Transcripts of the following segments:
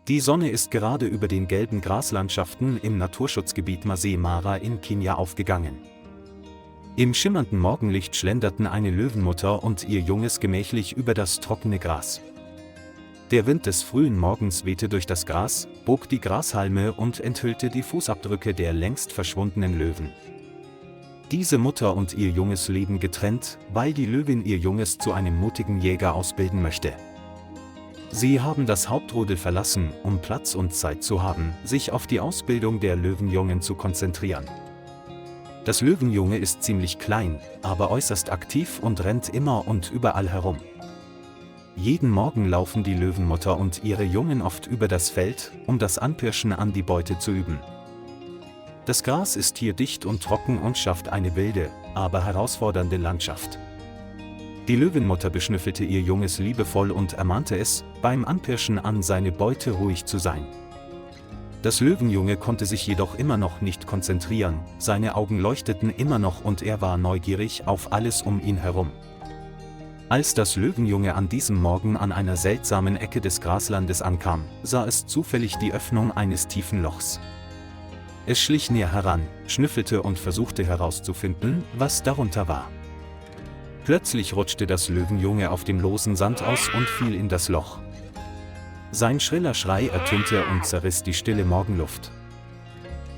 Die Sonne ist gerade über den gelben Graslandschaften im Naturschutzgebiet Masai Mara in Kenia aufgegangen. Im schimmernden Morgenlicht schlenderten eine Löwenmutter und ihr Junges gemächlich über das trockene Gras. Der Wind des frühen Morgens wehte durch das Gras, bog die Grashalme und enthüllte die Fußabdrücke der längst verschwundenen Löwen. Diese Mutter und ihr Junges leben getrennt, weil die Löwin ihr Junges zu einem mutigen Jäger ausbilden möchte. Sie haben das Hauptrudel verlassen, um Platz und Zeit zu haben, sich auf die Ausbildung der Löwenjungen zu konzentrieren. Das Löwenjunge ist ziemlich klein, aber äußerst aktiv und rennt immer und überall herum. Jeden Morgen laufen die Löwenmutter und ihre Jungen oft über das Feld, um das Anpirschen an die Beute zu üben. Das Gras ist hier dicht und trocken und schafft eine wilde, aber herausfordernde Landschaft. Die Löwenmutter beschnüffelte ihr Junges liebevoll und ermahnte es, beim Anpirschen an seine Beute ruhig zu sein. Das Löwenjunge konnte sich jedoch immer noch nicht konzentrieren, seine Augen leuchteten immer noch und er war neugierig auf alles um ihn herum. Als das Löwenjunge an diesem Morgen an einer seltsamen Ecke des Graslandes ankam, sah es zufällig die Öffnung eines tiefen Lochs. Es schlich näher heran, schnüffelte und versuchte herauszufinden, was darunter war. Plötzlich rutschte das Löwenjunge auf dem losen Sand aus und fiel in das Loch. Sein schriller Schrei ertönte und zerriss die stille Morgenluft.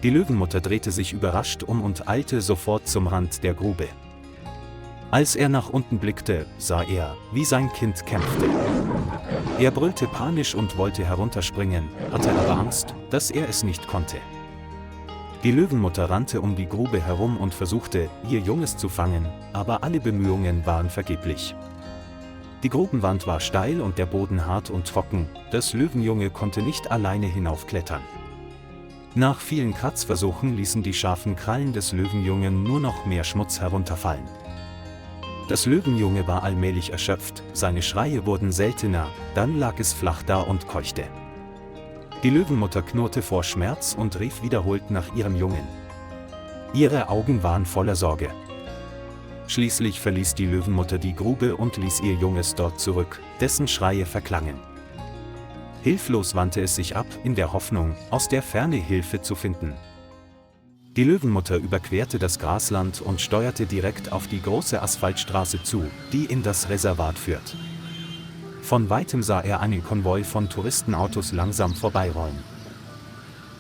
Die Löwenmutter drehte sich überrascht um und eilte sofort zum Rand der Grube. Als er nach unten blickte, sah er, wie sein Kind kämpfte. Er brüllte panisch und wollte herunterspringen, hatte aber Angst, dass er es nicht konnte. Die Löwenmutter rannte um die Grube herum und versuchte, ihr Junges zu fangen, aber alle Bemühungen waren vergeblich. Die Grubenwand war steil und der Boden hart und trocken, das Löwenjunge konnte nicht alleine hinaufklettern. Nach vielen Kratzversuchen ließen die scharfen Krallen des Löwenjungen nur noch mehr Schmutz herunterfallen. Das Löwenjunge war allmählich erschöpft, seine Schreie wurden seltener, dann lag es flach da und keuchte. Die Löwenmutter knurrte vor Schmerz und rief wiederholt nach ihrem Jungen. Ihre Augen waren voller Sorge. Schließlich verließ die Löwenmutter die Grube und ließ ihr Junges dort zurück, dessen Schreie verklangen. Hilflos wandte es sich ab, in der Hoffnung, aus der Ferne Hilfe zu finden. Die Löwenmutter überquerte das Grasland und steuerte direkt auf die große Asphaltstraße zu, die in das Reservat führt. Von weitem sah er einen Konvoi von Touristenautos langsam vorbeirollen.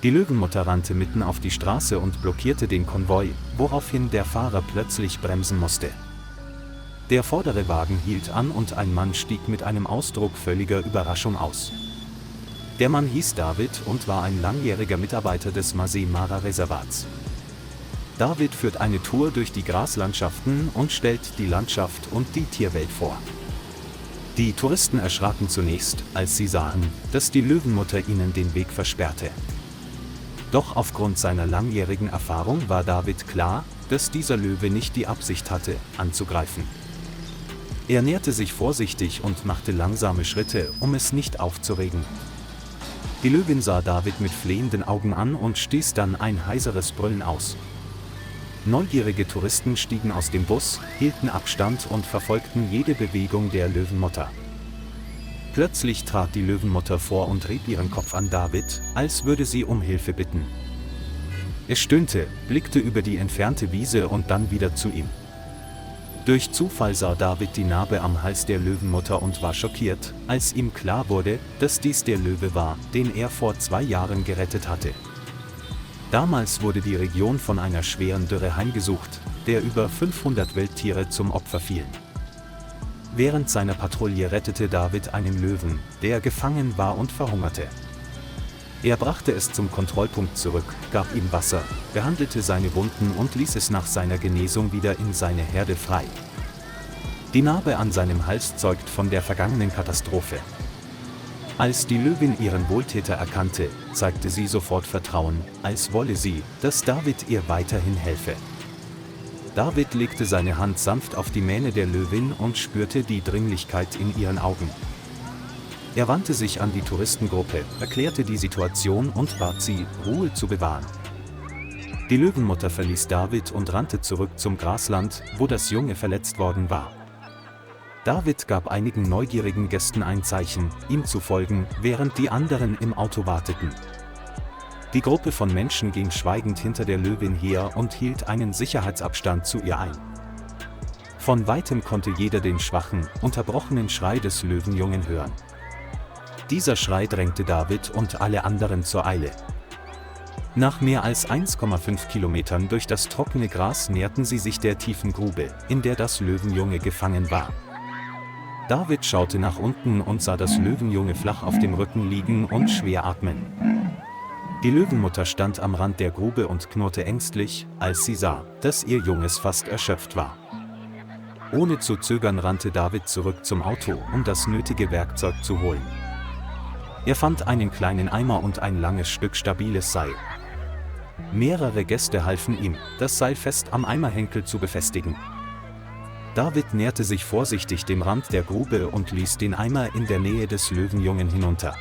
Die Löwenmutter rannte mitten auf die Straße und blockierte den Konvoi, woraufhin der Fahrer plötzlich bremsen musste. Der vordere Wagen hielt an und ein Mann stieg mit einem Ausdruck völliger Überraschung aus. Der Mann hieß David und war ein langjähriger Mitarbeiter des Masai Mara Reservats. David führt eine Tour durch die Graslandschaften und stellt die Landschaft und die Tierwelt vor. Die Touristen erschraken zunächst, als sie sahen, dass die Löwenmutter ihnen den Weg versperrte. Doch aufgrund seiner langjährigen Erfahrung war David klar, dass dieser Löwe nicht die Absicht hatte, anzugreifen. Er näherte sich vorsichtig und machte langsame Schritte, um es nicht aufzuregen. Die Löwin sah David mit flehenden Augen an und stieß dann ein heiseres Brüllen aus. Neugierige Touristen stiegen aus dem Bus, hielten Abstand und verfolgten jede Bewegung der Löwenmutter. Plötzlich trat die Löwenmutter vor und rieb ihren Kopf an David, als würde sie um Hilfe bitten. Er stöhnte, blickte über die entfernte Wiese und dann wieder zu ihm. Durch Zufall sah David die Narbe am Hals der Löwenmutter und war schockiert, als ihm klar wurde, dass dies der Löwe war, den er vor 2 Jahren gerettet hatte. Damals wurde die Region von einer schweren Dürre heimgesucht, der über 500 Wildtiere zum Opfer fielen. Während seiner Patrouille rettete David einen Löwen, der gefangen war und verhungerte. Er brachte es zum Kontrollpunkt zurück, gab ihm Wasser, behandelte seine Wunden und ließ es nach seiner Genesung wieder in seine Herde frei. Die Narbe an seinem Hals zeugt von der vergangenen Katastrophe. Als die Löwin ihren Wohltäter erkannte, zeigte sie sofort Vertrauen, als wolle sie, dass David ihr weiterhin helfe. David legte seine Hand sanft auf die Mähne der Löwin und spürte die Dringlichkeit in ihren Augen. Er wandte sich an die Touristengruppe, erklärte die Situation und bat sie, Ruhe zu bewahren. Die Löwenmutter verließ David und rannte zurück zum Grasland, wo das Junge verletzt worden war. David gab einigen neugierigen Gästen ein Zeichen, ihm zu folgen, während die anderen im Auto warteten. Die Gruppe von Menschen ging schweigend hinter der Löwin her und hielt einen Sicherheitsabstand zu ihr ein. Von weitem konnte jeder den schwachen, unterbrochenen Schrei des Löwenjungen hören. Dieser Schrei drängte David und alle anderen zur Eile. Nach mehr als 1,5 Kilometern durch das trockene Gras näherten sie sich der tiefen Grube, in der das Löwenjunge gefangen war. David schaute nach unten und sah das Löwenjunge flach auf dem Rücken liegen und schwer atmen. Die Löwenmutter stand am Rand der Grube und knurrte ängstlich, als sie sah, dass ihr Junges fast erschöpft war. Ohne zu zögern rannte David zurück zum Auto, um das nötige Werkzeug zu holen. Er fand einen kleinen Eimer und ein langes Stück stabiles Seil. Mehrere Gäste halfen ihm, das Seil fest am Eimerhenkel zu befestigen. David näherte sich vorsichtig dem Rand der Grube und ließ den Eimer in der Nähe des Löwenjungen hinunter.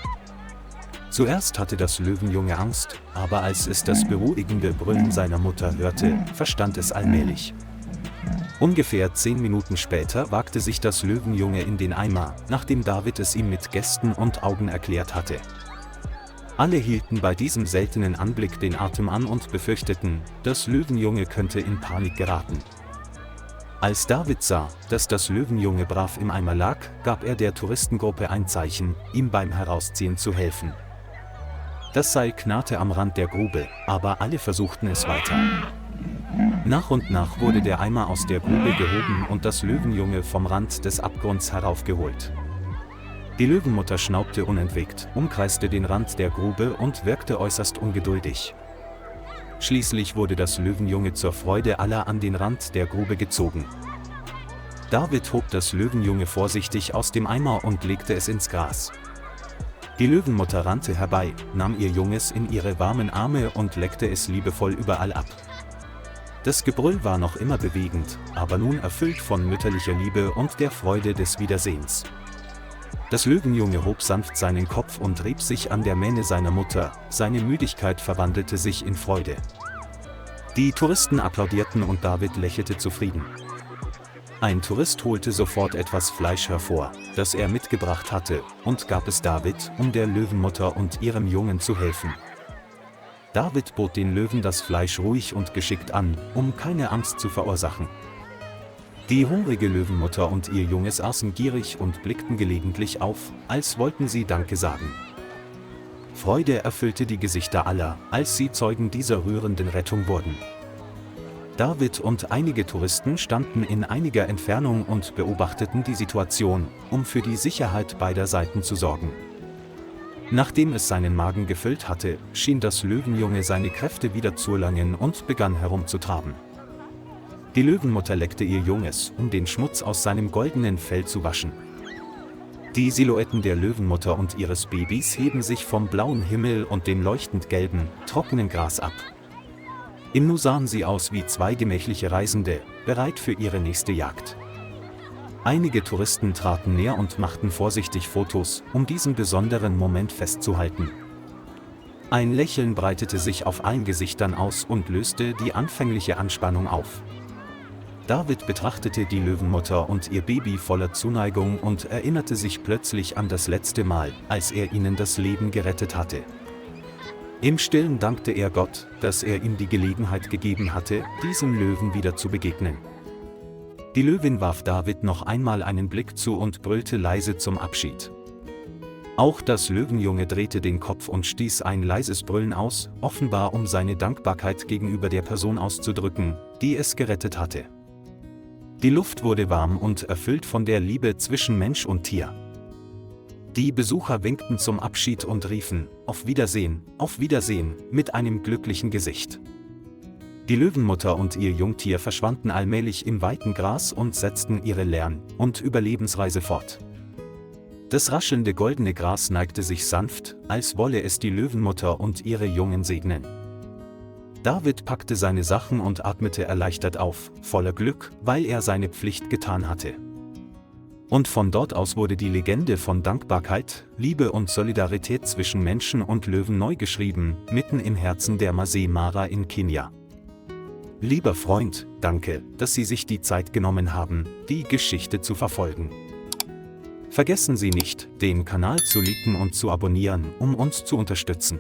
Zuerst hatte das Löwenjunge Angst, aber als es das beruhigende Brüllen seiner Mutter hörte, verstand es allmählich. Ungefähr 10 Minuten später wagte sich das Löwenjunge in den Eimer, nachdem David es ihm mit Gesten und Augen erklärt hatte. Alle hielten bei diesem seltenen Anblick den Atem an und befürchteten, das Löwenjunge könnte in Panik geraten. Als David sah, dass das Löwenjunge brav im Eimer lag, gab er der Touristengruppe ein Zeichen, ihm beim Herausziehen zu helfen. Das Seil knarrte am Rand der Grube, aber alle versuchten es weiter. Nach und nach wurde der Eimer aus der Grube gehoben und das Löwenjunge vom Rand des Abgrunds heraufgeholt. Die Löwenmutter schnaubte unentwegt, umkreiste den Rand der Grube und wirkte äußerst ungeduldig. Schließlich wurde das Löwenjunge zur Freude aller an den Rand der Grube gezogen. David hob das Löwenjunge vorsichtig aus dem Eimer und legte es ins Gras. Die Löwenmutter rannte herbei, nahm ihr Junges in ihre warmen Arme und leckte es liebevoll überall ab. Das Gebrüll war noch immer bewegend, aber nun erfüllt von mütterlicher Liebe und der Freude des Wiedersehens. Das Löwenjunge hob sanft seinen Kopf und rieb sich an der Mähne seiner Mutter, seine Müdigkeit verwandelte sich in Freude. Die Touristen applaudierten und David lächelte zufrieden. Ein Tourist holte sofort etwas Fleisch hervor, das er mitgebracht hatte, und gab es David, um der Löwenmutter und ihrem Jungen zu helfen. David bot den Löwen das Fleisch ruhig und geschickt an, um keine Angst zu verursachen. Die hungrige Löwenmutter und ihr Junges aßen gierig und blickten gelegentlich auf, als wollten sie Danke sagen. Freude erfüllte die Gesichter aller, als sie Zeugen dieser rührenden Rettung wurden. David und einige Touristen standen in einiger Entfernung und beobachteten die Situation, um für die Sicherheit beider Seiten zu sorgen. Nachdem es seinen Magen gefüllt hatte, schien das Löwenjunge seine Kräfte wieder zu erlangen und begann herumzutraben. Die Löwenmutter leckte ihr Junges, um den Schmutz aus seinem goldenen Fell zu waschen. Die Silhouetten der Löwenmutter und ihres Babys heben sich vom blauen Himmel und dem leuchtend gelben, trockenen Gras ab. Im Nu sahen sie aus wie zwei gemächliche Reisende, bereit für ihre nächste Jagd. Einige Touristen traten näher und machten vorsichtig Fotos, um diesen besonderen Moment festzuhalten. Ein Lächeln breitete sich auf allen Gesichtern aus und löste die anfängliche Anspannung auf. David betrachtete die Löwenmutter und ihr Baby voller Zuneigung und erinnerte sich plötzlich an das letzte Mal, als er ihnen das Leben gerettet hatte. Im Stillen dankte er Gott, dass er ihm die Gelegenheit gegeben hatte, diesem Löwen wieder zu begegnen. Die Löwin warf David noch einmal einen Blick zu und brüllte leise zum Abschied. Auch das Löwenjunge drehte den Kopf und stieß ein leises Brüllen aus, offenbar um seine Dankbarkeit gegenüber der Person auszudrücken, die es gerettet hatte. Die Luft wurde warm und erfüllt von der Liebe zwischen Mensch und Tier. Die Besucher winkten zum Abschied und riefen, auf Wiedersehen, mit einem glücklichen Gesicht. Die Löwenmutter und ihr Jungtier verschwanden allmählich im weiten Gras und setzten ihre Lern- und Überlebensreise fort. Das raschelnde goldene Gras neigte sich sanft, als wolle es die Löwenmutter und ihre Jungen segnen. David packte seine Sachen und atmete erleichtert auf, voller Glück, weil er seine Pflicht getan hatte. Und von dort aus wurde die Legende von Dankbarkeit, Liebe und Solidarität zwischen Menschen und Löwen neu geschrieben, mitten im Herzen der Masai Mara in Kenia. Lieber Freund, danke, dass Sie sich die Zeit genommen haben, die Geschichte zu verfolgen. Vergessen Sie nicht, den Kanal zu liken und zu abonnieren, um uns zu unterstützen.